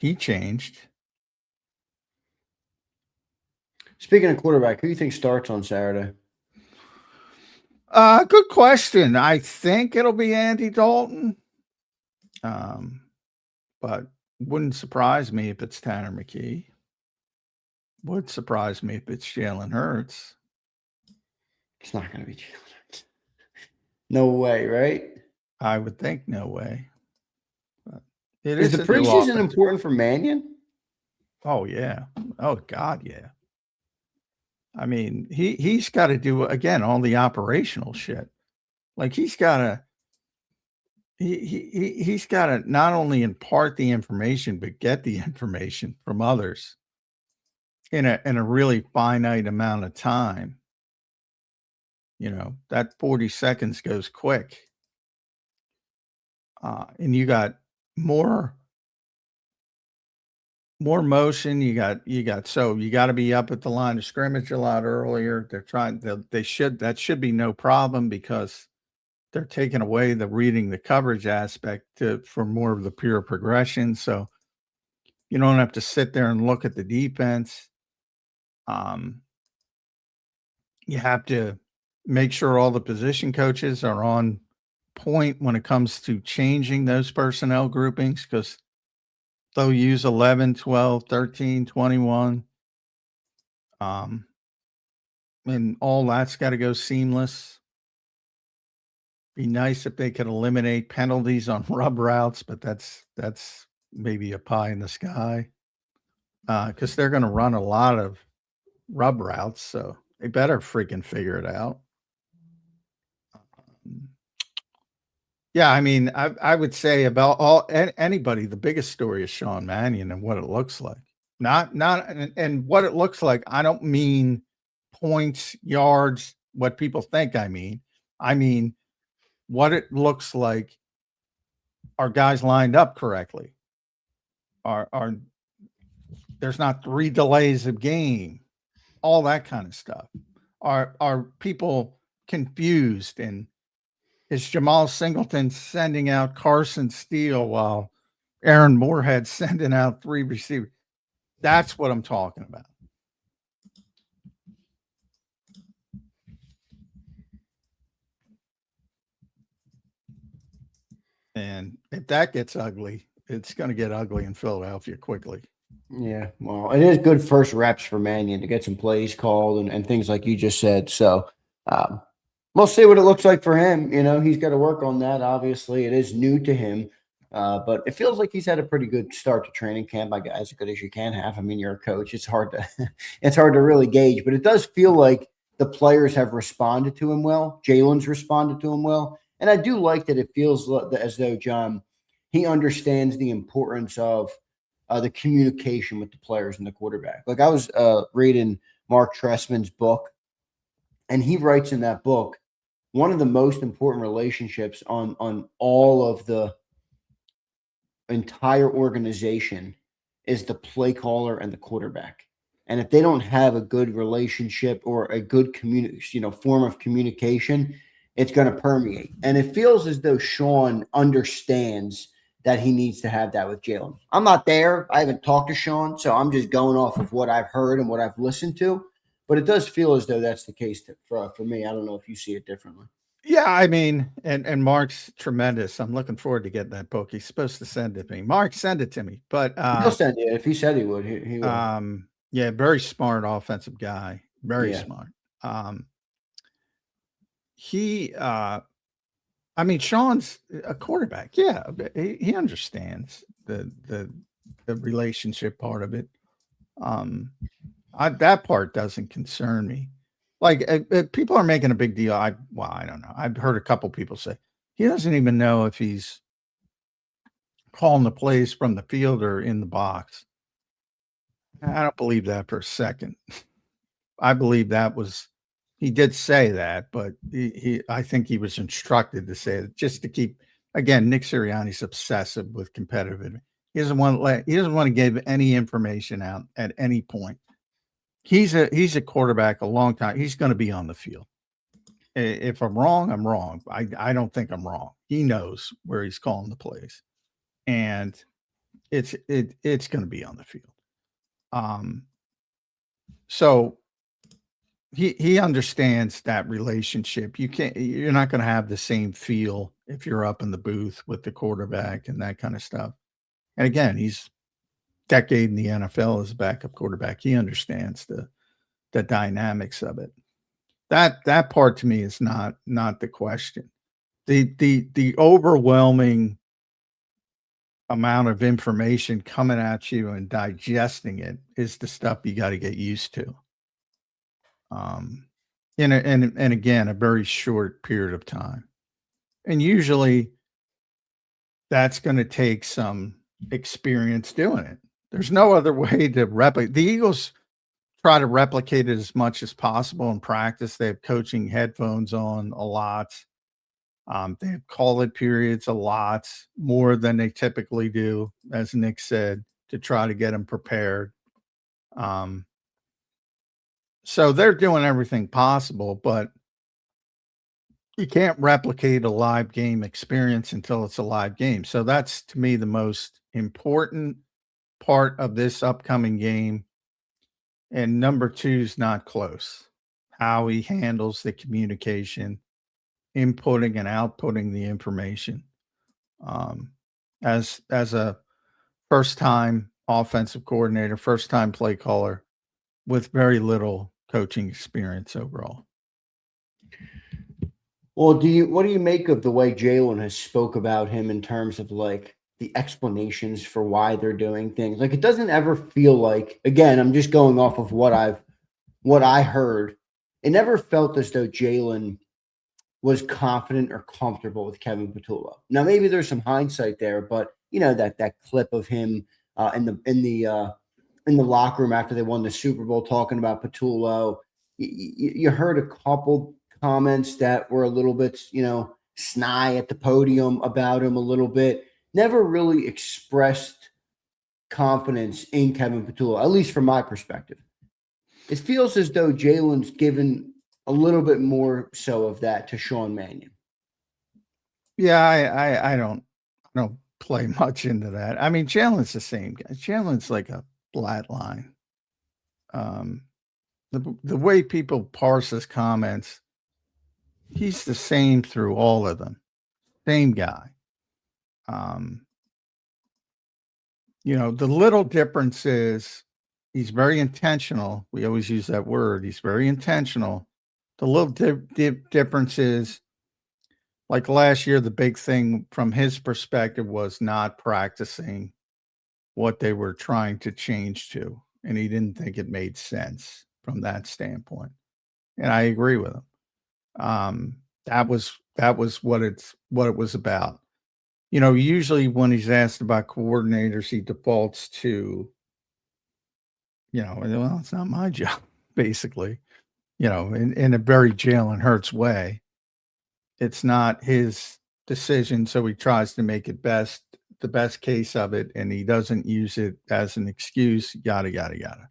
he changed. Speaking of quarterback, who do you think starts on Saturday? Good question. I think it'll be Andy Dalton. But wouldn't surprise me if it's Tanner McKee. Would surprise me if it's Jalen Hurts. It's not going to be Jalen Hurts. No way, right? I would think no way. But is the preseason important for Mannion? Oh, yeah. Oh, God, yeah. I mean, he's got to do, again, all the operational shit. Like, he's got to not only impart the information, but get the information from others in a really finite amount of time. You know, that 40 seconds goes quick. And you got more motion. You got so you got to be up at the line of scrimmage a lot earlier. That should be no problem because they're taking away the reading the coverage aspect for more of the pure progression. So you don't have to sit there and look at the defense. You have to make sure all the position coaches are on point when it comes to changing those personnel groupings because they'll use 11, 12, 13, 21. And all that's got to go seamless. Be nice if they could eliminate penalties on rub routes, but that's maybe a pie in the sky because they're going to run a lot of rub routes, so they better freaking figure it out. Yeah, I mean, I would say about anybody, the biggest story is Sean Mannion and what it looks like. Not and what it looks like. I don't mean points, yards, what people think I mean. I mean what it looks like. Are guys lined up correctly? Are there's not 3 delays of game? All that kind of stuff. Are people confused? And is Jamal Singleton sending out Carson Steele while Aaron Moorhead sending out 3 receivers? That's what I'm talking about. And if that gets ugly, it's going to get ugly in Philadelphia quickly. Yeah, well, it is good first reps for Mannion to get some plays called and things like you just said. So we'll see what it looks like for him. You know, he's got to work on that. Obviously, it is new to him. But it feels like he's had a pretty good start to training camp, like as good as you can have. I mean, you're a coach; it's hard to really gauge, but it does feel like the players have responded to him well. Jalen's responded to him well, and I do like that. It feels as though John he understands the importance of the communication with the players and the quarterback. Like I was reading Mark Trestman's book, and he writes in that book one of the most important relationships on all of the entire organization is the play caller and the quarterback. And if they don't have a good relationship or a good form of communication, it's going to permeate. And it feels as though Sean understands that he needs to have that with Jalen. I'm not there. I haven't talked to Sean, so I'm just going off of what I've heard and what I've listened to. But it does feel as though that's the case for me. I don't know if you see it differently. Yeah, I mean, and Mark's tremendous. I'm looking forward to getting that book. He's supposed to send it to me. Mark, send it to me. But he'll send it. If he said he would, he will. Yeah, very smart offensive guy. Very smart. I mean, Sean's a quarterback. Yeah, he understands the relationship part of it. That part doesn't concern me. Like people are making a big deal. I don't know. I've heard a couple people say he doesn't even know if he's calling the plays from the field or in the box. I don't believe that for a second. I believe he did say that, but I think he was instructed to say it just to keep. Again, Nick Sirianni's obsessive with competitive. He doesn't want to give any information out at any point. He's a quarterback a long time. He's going to be on the field. If I'm wrong, I'm wrong. I don't think I'm wrong. He knows where he's calling the plays. And it's going to be on the field. So he understands that relationship. You're not going to have the same feel if you're up in the booth with the quarterback and that kind of stuff. And again, he's decade in the NFL as a backup quarterback. He understands the dynamics of it. That part to me is not the question. The overwhelming amount of information coming at you and digesting it is the stuff you got to get used to. And again, a very short period of time. And usually that's going to take some experience doing it. There's no other way to replicate. The Eagles try to replicate it as much as possible in practice. They have coaching headphones on a lot. They have call-it periods a lot more than they typically do, as Nick said, to try to get them prepared. So they're doing everything possible, but you can't replicate a live game experience until it's a live game. So that's, to me, the most important part of this upcoming game. And number 2 is not close. How he handles the communication, inputting and outputting the information. As a first-time offensive coordinator, first-time play caller with very little coaching experience overall. Well, what do you make of the way Jalen has spoke about him in terms of like the explanations for why they're doing things? Like, it doesn't ever feel like, again, I'm just going off of what I heard. It never felt as though Jalen was confident or comfortable with Kevin Patullo. Now, maybe there's some hindsight there, but you know that clip of him in the locker room after they won the Super Bowl talking about Patullo, you heard a couple comments that were a little bit, snide at the podium about him a little bit. Never really expressed confidence in Kevin Patullo, at least from my perspective. It feels as though Jalen's given a little bit more so of that to Sean Mannion. Yeah, I don't play much into that. I mean, Jalen's the same guy. Jalen's like a flat line. The way people parse his comments, he's the same through all of them. Same guy. The little difference is he's very intentional. We always use that word. He's very intentional. The little difference is, like last year, the big thing from his perspective was not practicing what they were trying to change to. And he didn't think it made sense from that standpoint. And I agree with him. That was what it was about. Usually when he's asked about coordinators, he defaults to, well, it's not my job, basically, in a very Jalen Hurts way. It's not his decision, so he tries to make it the best case of it, and he doesn't use it as an excuse, yada, yada, yada.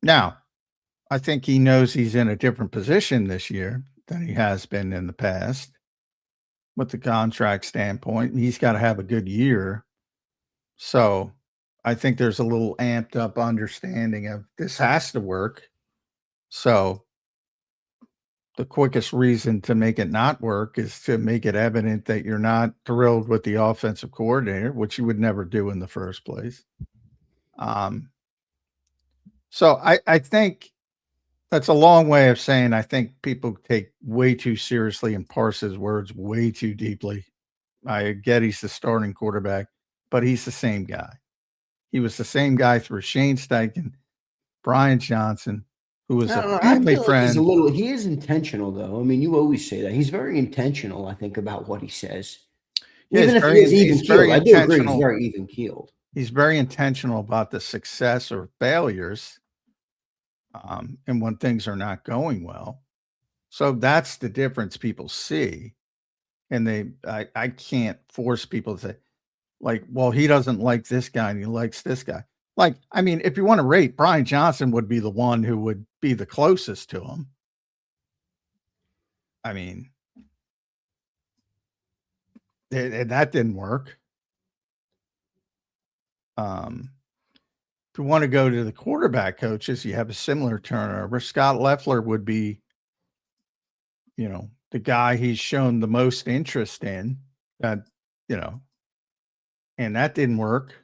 Now, I think he knows he's in a different position this year than he has been in the past with the contract standpoint, and he's got to have a good year. So I think there's a little amped up understanding of this has to work. So the quickest reason to make it not work is to make it evident that you're not thrilled with the offensive coordinator, which you would never do in the first place. So I think that's a long way of saying I think people take way too seriously and parse his words way too deeply. I get he's the starting quarterback, but he's the same guy. He was the same guy through Shane Steichen, Brian Johnson, who was a family friend. Like he is intentional, though. I mean, you always say that. He's very intentional, I think, about what he says. Yeah, even if he is even keeled. I do agree he's very even keeled. He's very intentional about the success or failures, and when things are not going well. So that's the difference people see. And I can't force people to say, like, well, he doesn't like this guy and he likes this guy. Like, I mean, if you want to rate, Brian Johnson would be the one who would be the closest to him. I mean, that didn't work. If you want to go to the quarterback coaches, you have a similar turnover. Scott Loeffler would be, the guy he's shown the most interest in, that, and that didn't work.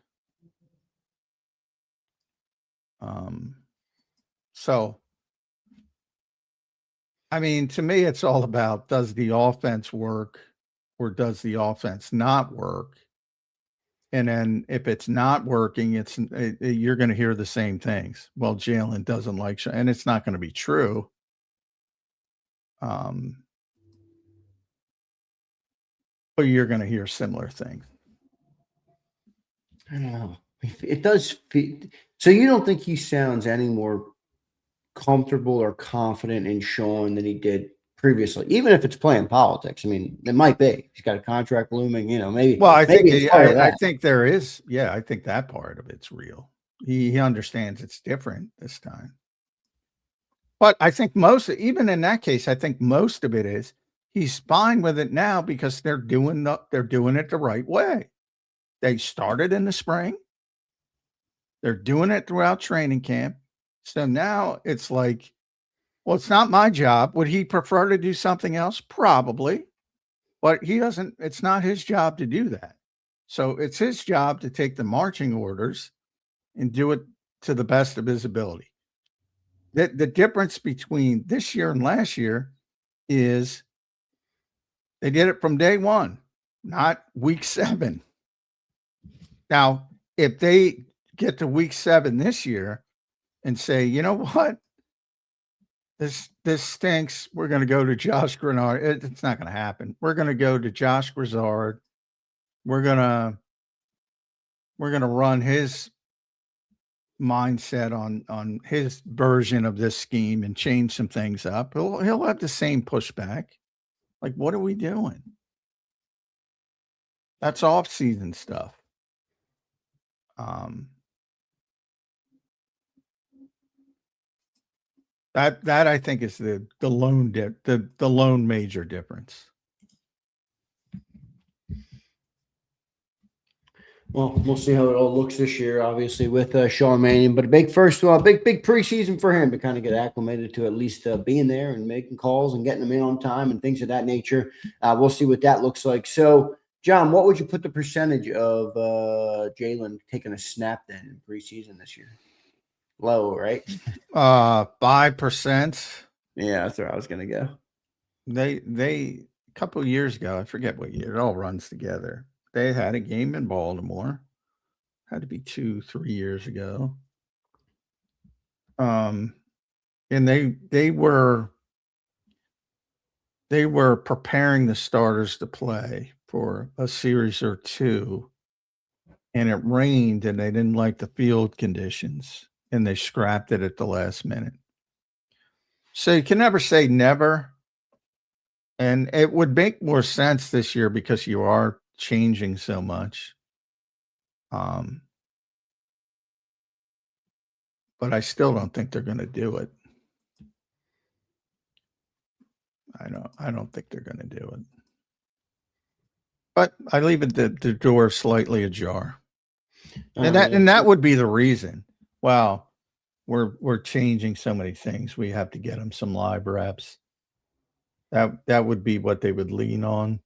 So, I mean, to me, it's all about, does the offense work or does the offense not work? And then if it's not working, you're going to hear the same things. Well, Jalen doesn't like, and it's not going to be true. But you're going to hear similar things. I don't know. It does. So you don't think he sounds any more comfortable or confident in Sean than he did previously, even if it's playing politics? I mean, it might be. He's got a contract looming, maybe. Well, I think I think there is. Yeah, I think that part of it's real. He understands it's different this time. But I think even in that case, I think most of it is he's fine with it now because they're doing it the right way. They started in the spring. They're doing it throughout training camp. So now it's like, well, it's not my job. Would he prefer to do something else? Probably. But it's not his job to do that. So it's his job to take the marching orders and do it to the best of his ability. The difference between this year and last year is they did it from day one, not week 7. Now, if they get to week 7 this year and say, you know what, this stinks, we're going to go to Josh Grenard. It's not going to happen. We're going to go to Josh Grisard. We're going to run his mindset on his version of this scheme and change some things up. He'll have the same pushback. Like, what are we doing? That's off-season stuff. That I think is the lone major difference. Well, we'll see how it all looks this year, obviously, with Sean Mannion. But a big preseason for him to kind of get acclimated to at least being there and making calls and getting them in on time and things of that nature. We'll see what that looks like. So, John, what would you put the percentage of Jalen taking a snap then in preseason this year? Low, right? 5%. Yeah, that's where I was going to go. They a couple of years ago, I forget what year, it all runs together. They had a game in Baltimore. Had to be 2-3 years ago. And they were preparing the starters to play for a series or two, and it rained and they didn't like the field conditions and they scrapped it at the last minute. So you can never say never. And it would make more sense this year because you are changing so much. But I still don't think they're going to do it. I don't think they're going to do it. But I leave the door slightly ajar. And that would be the reason. Wow, we're changing so many things. We have to get them some live reps. That would be what they would lean on.